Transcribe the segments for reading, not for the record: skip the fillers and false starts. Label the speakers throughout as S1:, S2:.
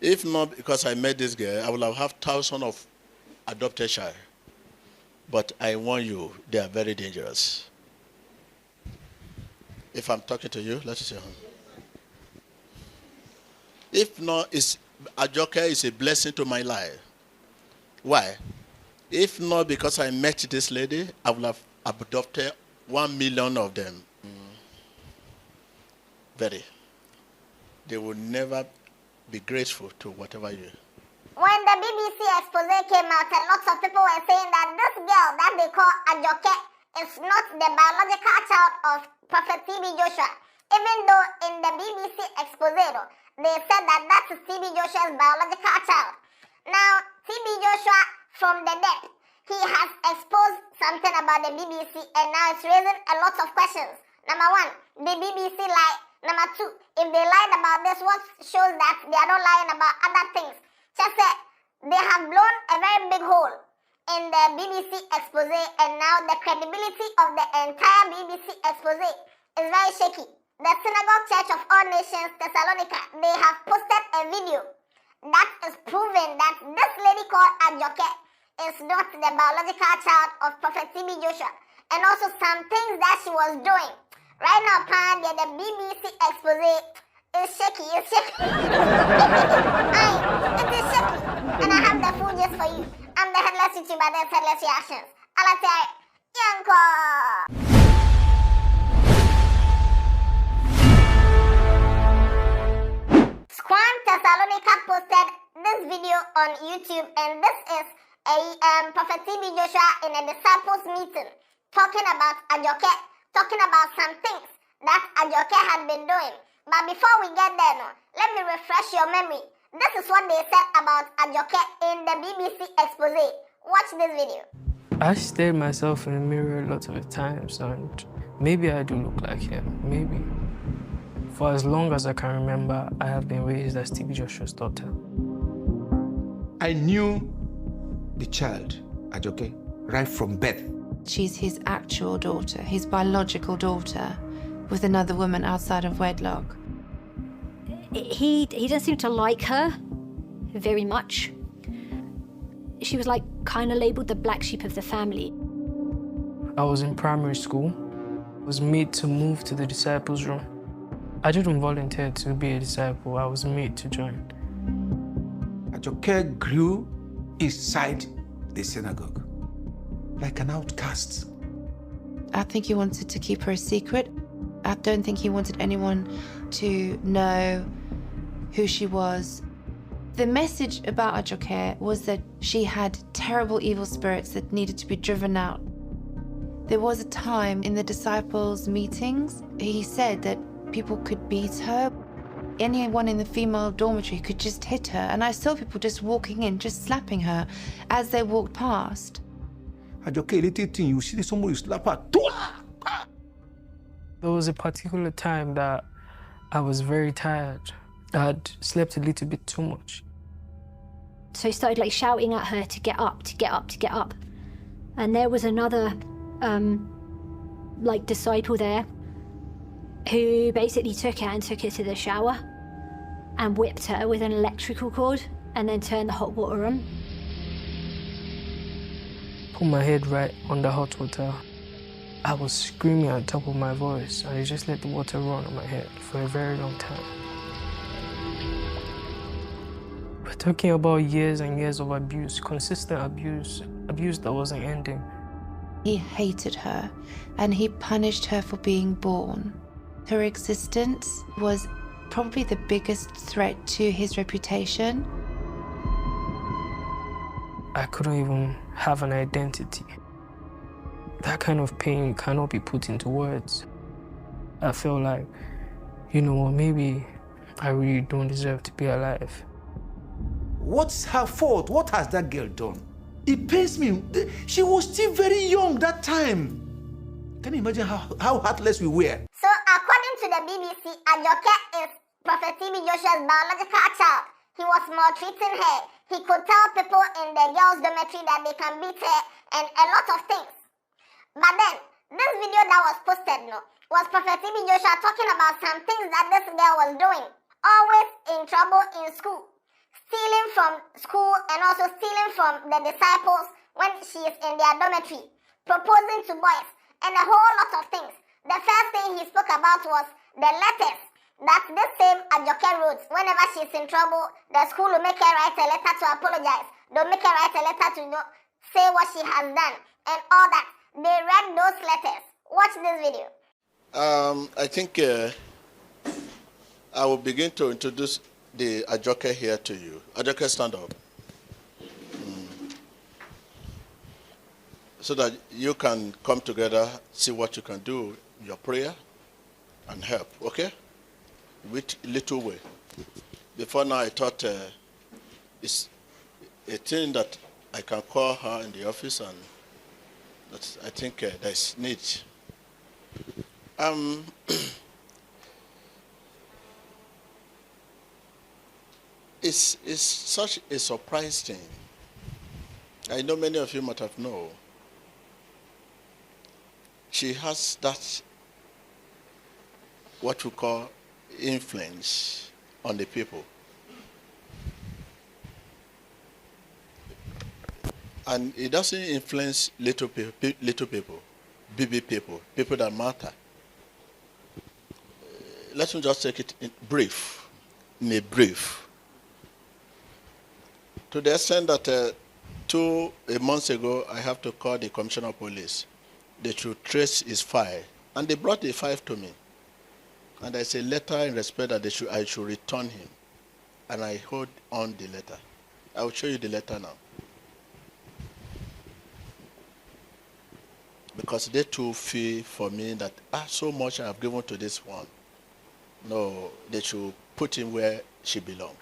S1: If not because I met this girl, I would have had thousands of adopted child. But I warn you, they are very dangerous. If I'm talking to you, let's say, if not, Ajoke is a blessing to my life. Why? If not because I met this lady, I would have adopted 1 million of them. Very. They will never be grateful to whatever you.
S2: When the BBC expose came out, a lot of people were saying that this girl that they call Ajoke is not the biological child of Prophet TB Joshua. Even though in the BBC expose, they said that that is TB Joshua's biological child. Now, TB Joshua from the dead, he has exposed something about the BBC and now it's raising a lot of questions. Number one, the BBC lie. Number two, if they lied about this, what shows that they are not lying about other things? Just say they have blown a very big hole in the BBC expose and now the credibility of the entire BBC expose is very shaky. The Synagogue Church of All Nations, Thessalonica, they have posted a video that is proving that this lady called Ajoke is not the biological child of Prophet TB Joshua, and also some things that she was doing. Right now, apparently, the BBC expose is shaky. It's shaky. It is shaky. And I have the full gist for you. I'm the Headless YouTuber, that's Headless Reactions. Alatai, Yanko! SCOAN Thessalonica posted this video on YouTube, and this is a Prophet TB Joshua in a disciples meeting talking about Ajoke, talking about some things that Ajoke had been doing. But before we get there, let me refresh your memory. This is what they said about Ajoke in the BBC expose. Watch this video.
S3: I stared myself in the mirror lots of times, and maybe I do look like him, maybe. For as long as I can remember, I have been raised as TB Joshua's daughter.
S4: I knew the child, Ajoke, right from birth.
S5: She's his actual daughter, his biological daughter, with another woman outside of wedlock.
S6: He doesn't seem to like her very much. She was like kind of labeled the black sheep of the family.
S3: I was in primary school. I was made to move to the disciples' room. I didn't volunteer to be a disciple. I was made to join.
S4: Ajoke grew inside the synagogue, like an outcast.
S5: I think he wanted to keep her a secret. I don't think he wanted anyone to know who she was. The message about Ajoke was that she had terrible evil spirits that needed to be driven out. There was a time in the disciples' meetings, he said that people could beat her. Anyone in the female dormitory could just hit her, and I saw people just walking in, just slapping her as they walked past.
S4: Ajoke, a little thing, you see somebody slap her.
S3: There was a particular time that I was very tired. I had slept a little bit too much.
S6: So he started like shouting at her to get up, to get up, to get up. And there was another like disciple there who basically took her and took her to the shower and whipped her with an electrical cord and then turned the hot water on.
S3: Put my head right on the hot water. I was screaming at the top of my voice, and I just let the water run on my head for a very long time. We're talking about years and years of abuse, consistent abuse, abuse that wasn't ending.
S5: He hated her, and he punished her for being born. Her existence was probably the biggest threat to his reputation.
S3: I couldn't even have an identity. That kind of pain cannot be put into words. I felt like, you know what, maybe I really don't deserve to be alive.
S4: What's her fault? What has that girl done? It pains me. She was still very young that time. Can you imagine how heartless we were?
S2: So according to the BBC, Ajoke is Prophet TB Joshua's biological child. He was maltreating her. He could tell people in the girls' dormitory that they can beat her and a lot of things. But then, this video that was posted was Prophet TB Joshua talking about some things that this girl was doing. Always in trouble in school. stealing from school and also stealing from the disciples when she is in their dormitory, proposing to boys, and a whole lot of things. The first thing he spoke about was the letters that this same Ajoke wrote. Whenever she's in trouble, the school will make her write a letter to apologize. They'll make her write a letter to say what she has done and all that. They read those letters. Watch this video.
S1: I think I will begin to introduce the Ajoke here to you. Ajoke, stand up. So that you can come together, see what you can do in your prayer and help, okay? With little way. Before now, I thought it's a thing that I can call her in the office, and that I think there's need. It's such a surprise thing. I know many of you might have known. She has that, what we call, influence on the people. And it doesn't influence little people, BB people, people that matter. Let me just take it in a brief. To the extent that 2 months ago, I have to call the Commissioner of Police. They should trace his file. And they brought the file to me. And I said, letter in respect that I should return him. And I hold on the letter. I will show you the letter now. Because they too feel for me that so much I have given to this one. No, they should put him where she belongs.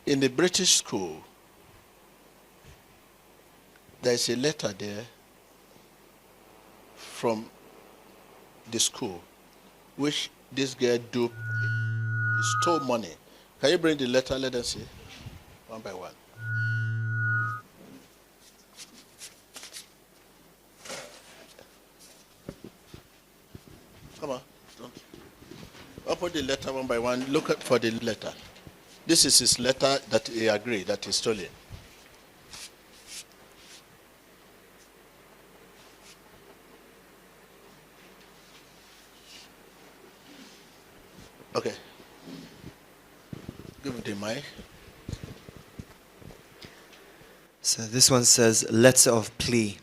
S1: In the British school, there's a letter there from the school, which this girl stole money. Can you bring the letter? Let us see, one by one. Come on, open the letter one by one. Look for the letter. This is his letter that he agreed that he stole it. Okay. Give it the mic.
S7: So this one says, letter of plea.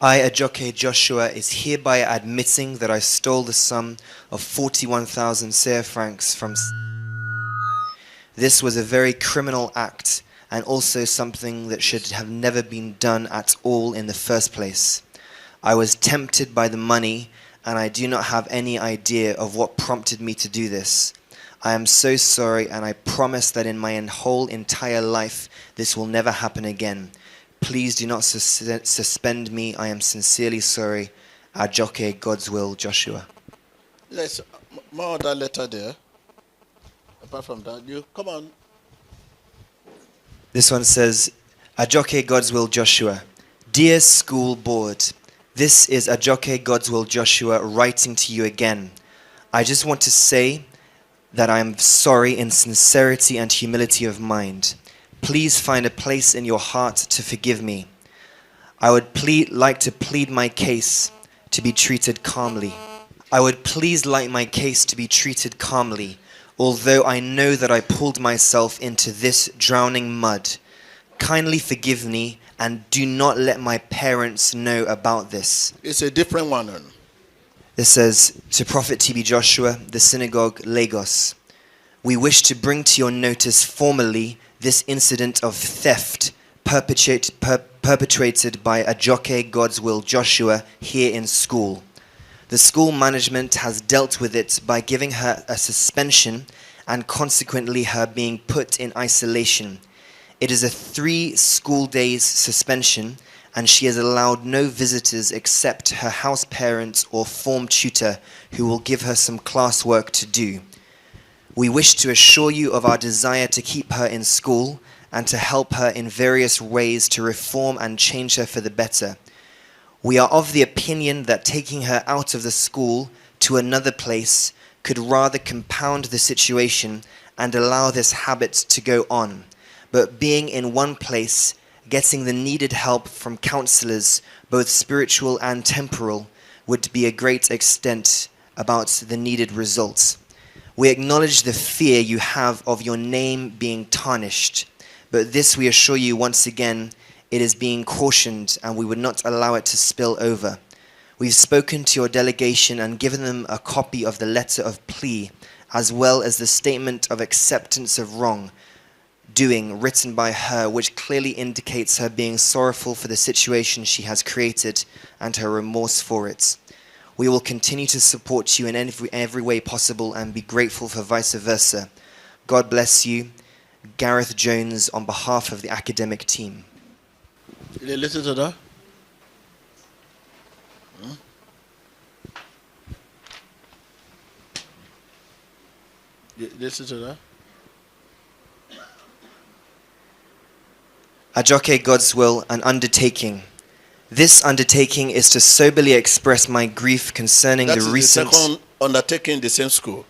S7: I, Ajoke Joshua, is hereby admitting that I stole the sum of 41,000 CFA francs from... This was a very criminal act, and also something that should have never been done at all in the first place. I was tempted by the money, and I do not have any idea of what prompted me to do this. I am so sorry, and I promise that in my whole entire life, this will never happen again. Please do not suspend me. I am sincerely sorry. Ajoke, God's will, Joshua.
S1: There's more of that letter there. Apart from that, you come on.
S7: This one says, Ajoke, God's will, Joshua. Dear school board, this is Ajoke, God's will, Joshua, writing to you again. I just want to say that I am sorry in sincerity and humility of mind. Please find a place in your heart to forgive me. I would like to plead my case to be treated calmly. Although I know that I pulled myself into this drowning mud. Kindly forgive me and do not let my parents know about this.
S1: It's a different one.
S7: This says, to Prophet TB Joshua, the synagogue, Lagos. We wish to bring to your notice formally this incident of theft perpetrated by Ajoke, God's will, Joshua, here in school. The school management has dealt with it by giving her a suspension and consequently her being put in isolation. It is a 3 school days suspension, and she is allowed no visitors except her house parents or form tutor who will give her some classwork to do. We wish to assure you of our desire to keep her in school and to help her in various ways to reform and change her for the better. We are of the opinion that taking her out of the school to another place could rather compound the situation and allow this habit to go on. But being in one place, getting the needed help from counselors, both spiritual and temporal, would be a great extent about the needed results. We acknowledge the fear you have of your name being tarnished, but this we assure you once again, it is being cautioned and we would not allow it to spill over. We've spoken to your delegation and given them a copy of the letter of plea, as well as the statement of acceptance of wrongdoing written by her, which clearly indicates her being sorrowful for the situation she has created and her remorse for it. We will continue to support you in every way possible and be grateful for vice versa. God bless you. Gareth Jones on behalf of the academic team.
S1: You listen to that? You listen to that?
S7: Ajoke, God's will, an undertaking. This undertaking is to soberly express my grief concerning
S1: That
S7: the
S1: is
S7: recent...
S1: the second undertaking in the same school.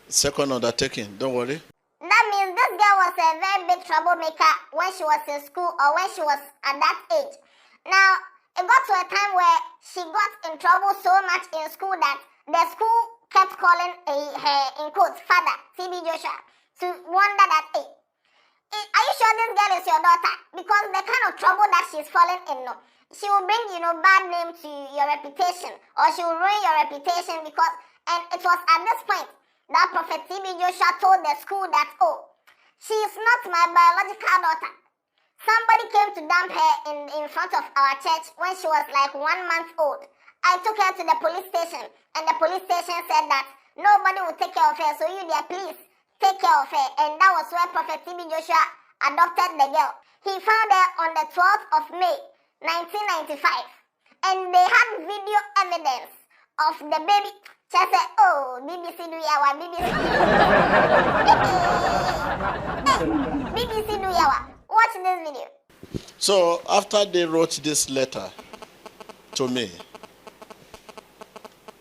S1: Second undertaking, don't worry.
S2: That means this girl was a very big troublemaker when she was in school or when she was at that age. Now, it got to a time where she got in trouble so much in school that the school kept calling her, in quotes, father, TB Joshua, to wonder that, hey, are you sure this girl is your daughter? Because the kind of trouble that she's falling in, no, she will bring, bad name to your reputation, or she will ruin your reputation because, and it was at this point that Prophet TB Joshua told the school that, oh, she is not my biological daughter. Somebody came to dump her in front of our church when she was like 1 month old. I took her to the police station, and the police station said that nobody will take care of her, so you there, please take care of her. And that was where Prophet TB Joshua adopted the girl. He found her on the 12th of May, 1995. And they had video evidence of the baby. She said, oh, BBC do yawa, BBC. BBC do yawa. Watch this video.
S1: So after they wrote this letter to me,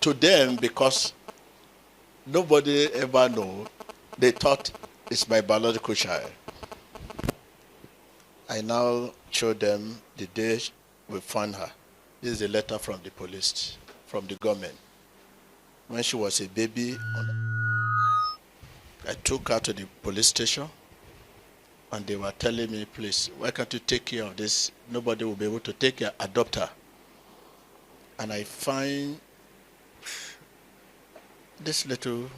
S1: to them, because nobody ever know, they thought it's my biological child. I now show them the day we found her. This is a letter from the police, from the government. When she was a baby, I took her to the police station, and they were telling me, please, why can't you take care of this? Nobody will be able to take care, adopt her. And I find this little,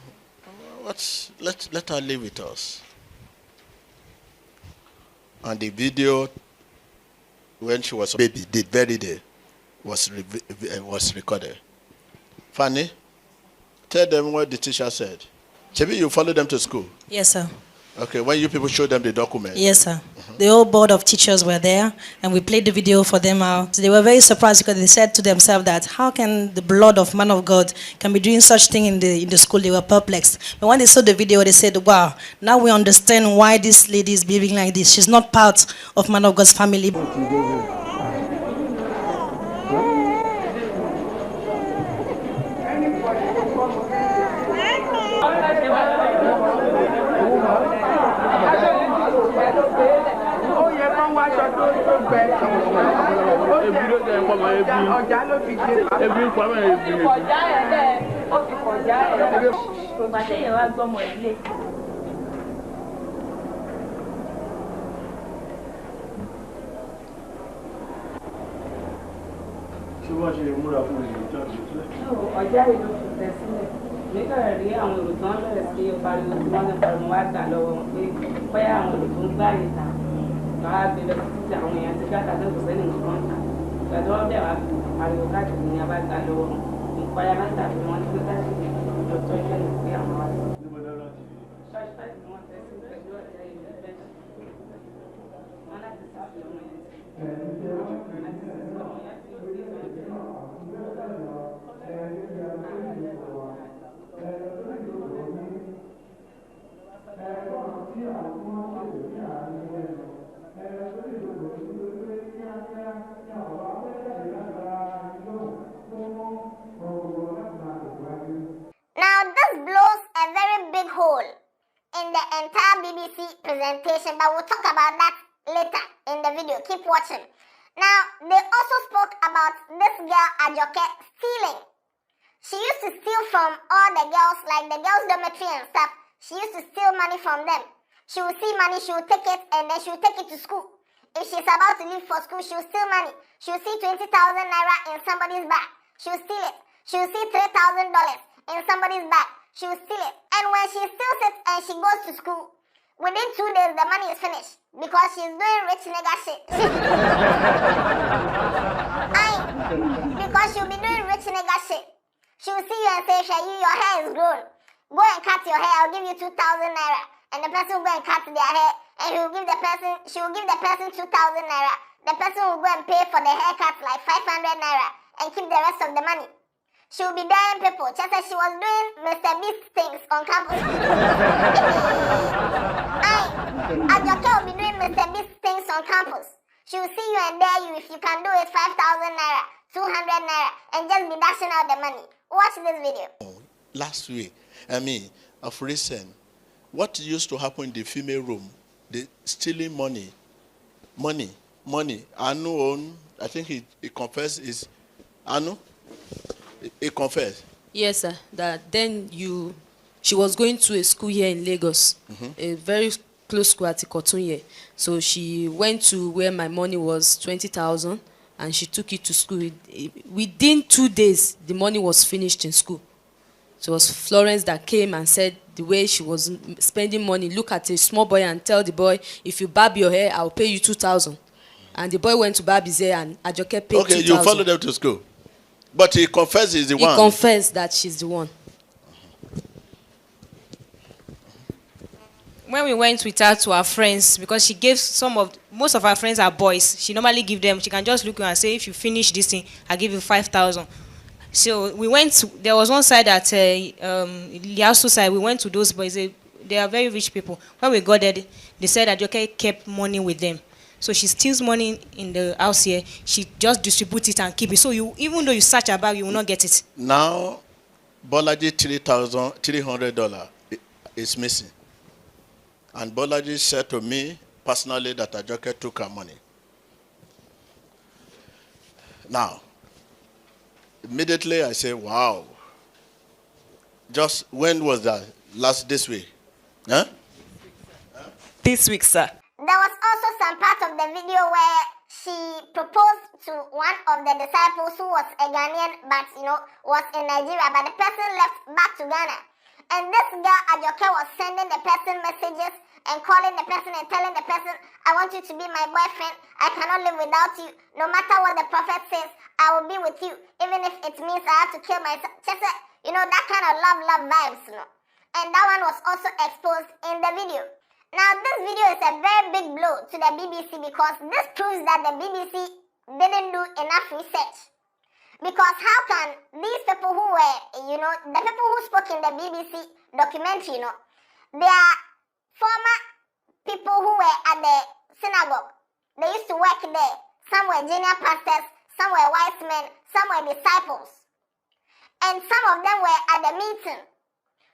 S1: let her live with us. And the video, when she was a baby, the very day, was recorded. Fanny, tell them what the teacher said. Chebi, you follow them to school?
S8: Yes, sir.
S1: Okay, when you people showed them the document?
S8: Yes, sir. The whole board of teachers were there, and we played the video for them out. They were very surprised because they said to themselves that how can the blood of man of God can be doing such thing in the school? They were perplexed. But when they saw the video, they said, wow, now we understand why this lady is behaving like this. She's not part of man of God's family.
S9: nígbà rí àwọn olùtàn bẹ̀rẹ̀ sí pariwo tí wọ́n ń pariwo wá gbà lọ́wọ́ wọn pé bóyá àwọn olùtàn gbá yìí ta wàá gbé lọ títí àwọn èèyàn ti gbàgbà tó kò sẹ́ni nǹkan ta ìgbà tí wọ́n bẹ̀ wá pariwo káàkiri ní abá gbà lọ́wọ́ wọn ìpayà láti àbí wọn ti gbé káàkiri lọ́tọ́ ilé ní pé àwọn wá sí. ṣọ́ọ̀ṣì wọn tẹ̀sí pẹ̀lú ọ̀rẹ́ ìlú bẹ́ẹ̀ wọn láti sáfì ọmọ yẹn
S2: this blows a very big hole in the entire BBC presentation, but we'll talk about that later in the video. Keep watching. Now, they also spoke about this girl, Ajoke, stealing. She used to steal from all the girls, like the girls' dormitory and stuff. She used to steal money from them. She would see money, she would take it, and then she would take it to school. If she's about to leave for school, she would steal money. She would see 20,000 naira in somebody's bag. She would steal it. She would see $3,000 in somebody's bag. She would steal it. And when she steals it and she goes to school, within 2 days, the money is finished because she's doing rich nigga shit. Because she'll be doing rich nigga shit. She will see you and say, Shayu, your hair is grown. Go and cut your hair. I'll give you 2,000 naira. And the person will go and cut their hair. And she will give the person 2,000 naira. The person will go and pay for the haircut like 500 naira and keep the rest of the money. She will be daring people just as she was doing Mr. Beast things on campus. Ajoke will be doing Mr. Beast things on campus. She will see you and dare you if you can do it 5,000 naira, 200 naira, and just be dashing out the money. Watch this video.
S1: Last week, of recent, what used to happen in the female room, the stealing money. Anu, I think he confessed is Anu. He confessed.
S10: Yes, sir. That then she was going to a school here in Lagos, a very close school at Ikotunye. So she went to where my money was 20,000, and she took it to school. Within 2 days, the money was finished in school. So it was Florence that came and said the way she was spending money. Look at a small boy and tell the boy, if you barb your hair, I'll pay you 2,000. And the boy went to barb his hair, and Ajoke paid 2,000.
S1: Okay, you followed them to school. But he confessed he's the one.
S10: He confessed that she's the one.
S11: When we went with her to our friends, because she gave most of our friends are boys, she normally give them, she can just look and say, if you finish this thing, I'll give you 5,000. So we went there was one side at Liasu side, we went to those boys, they are very rich people. When we got there, they said that Ajoke kept money with them. So she steals money in the house here, she just distributes it and keep it. So even though you search her bag, you will not get it.
S1: Now, Bolaji $300 is missing. And Bolaji said to me personally that Ajoke took her money. Now, immediately I say, wow. Just when was that? This week? Huh?
S11: This week, sir.
S2: There was also some part of the video where she proposed to one of the disciples who was a Ghanaian but was in Nigeria, but the person left back to Ghana. And this girl, Ajoke, was sending the person messages and calling the person and telling the person, I want you to be my boyfriend. I cannot live without you. No matter what the prophet says, I will be with you. Even if it means I have to kill myself. Just, that kind of love vibes, And that one was also exposed in the video. Now, this video is a very big blow to the BBC because this proves that the BBC didn't do enough research. Because how can these people who were, the people who spoke in the BBC documentary, they are former people who were at the synagogue. They used to work there. Some were junior pastors, some were wise men, some were disciples. And some of them were at the meeting.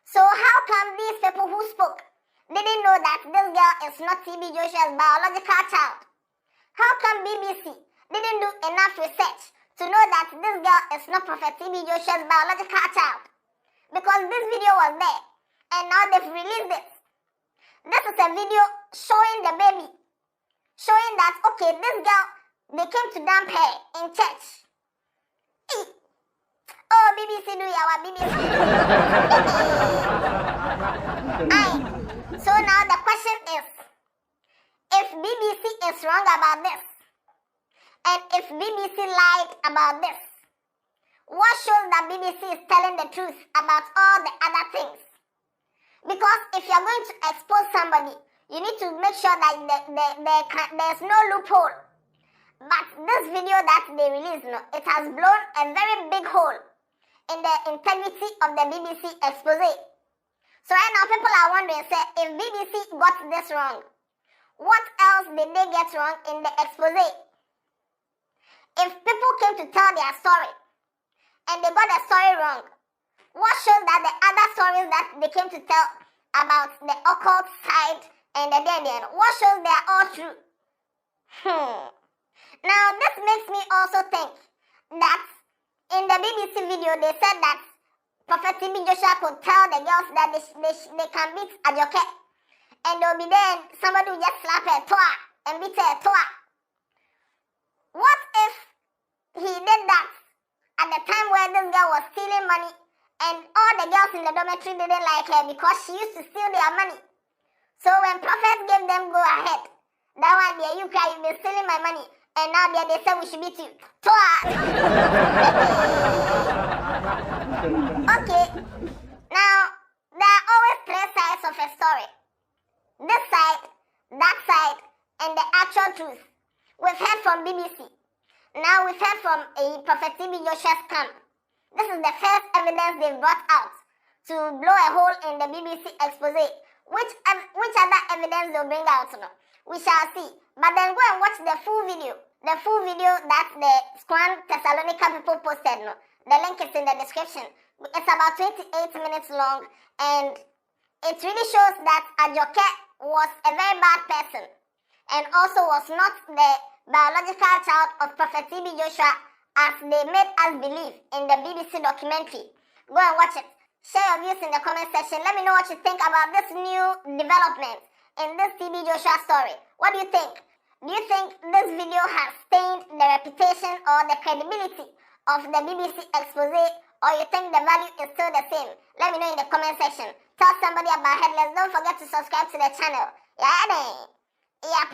S2: So how come these people who spoke didn't know that this girl is not TB Joshua's biological child? How come BBC didn't do enough research to know that this girl is not Prophet TB Joshua's biological child? Because this video was there, and now they've released it. This is a video showing the baby, showing that, okay, this girl, they came to dump her in church. Oh, BBC do yawa, BBC. So now the question is, if BBC is wrong about this, and if BBC lied about this, what shows that BBC is telling the truth about all the other things? Because if you're going to expose somebody, you need to make sure that there's no loophole. But this video that they released, it has blown a very big hole in the integrity of the BBC expose. So right now people are wondering, say, if BBC got this wrong, what else did they get wrong in the expose? If people came to tell their story and they got the story wrong, what shows that the other stories that they came to tell about the occult side and the dead end, what shows they are all true? Now, this makes me also think that in the BBC video, they said that Prophet TB Joshua could tell the girls that they can beat Ajoke, and they'll be there and somebody will just slap her toa and beat her toa. What if he did that at the time where this girl was stealing money and all the girls in the dormitory didn't like her because she used to steal their money? So when Prophet gave them go ahead, that one there, you cry, you've been stealing my money, and now there they say we should beat you. Okay, now there are always three sides of a story. This side, that side, and the actual truth. We've heard from BBC. Now we've heard from a Prophet TB Joshua's camp. This is the first evidence they've brought out to blow a hole in the BBC expose. Which other evidence they'll bring out? No? We shall see. But then go and watch the full video. The full video that the SCOAN Thessalonica people posted. No? The link is in the description. It's about 28 minutes long, and it really shows that Ajoke was a very bad person and also was not the biological child of Prophet TB Joshua as they made us believe in the BBC documentary. Go and watch it. Share your views in the comment section. Let me know what you think about this new development in this TB Joshua story. What do you think? Do you think this video has stained the reputation or the credibility of the BBC expose, or you think the value is still the same? Let me know in the comment section. Tell somebody about Headless. Don't forget to subscribe to the channel. Yeah,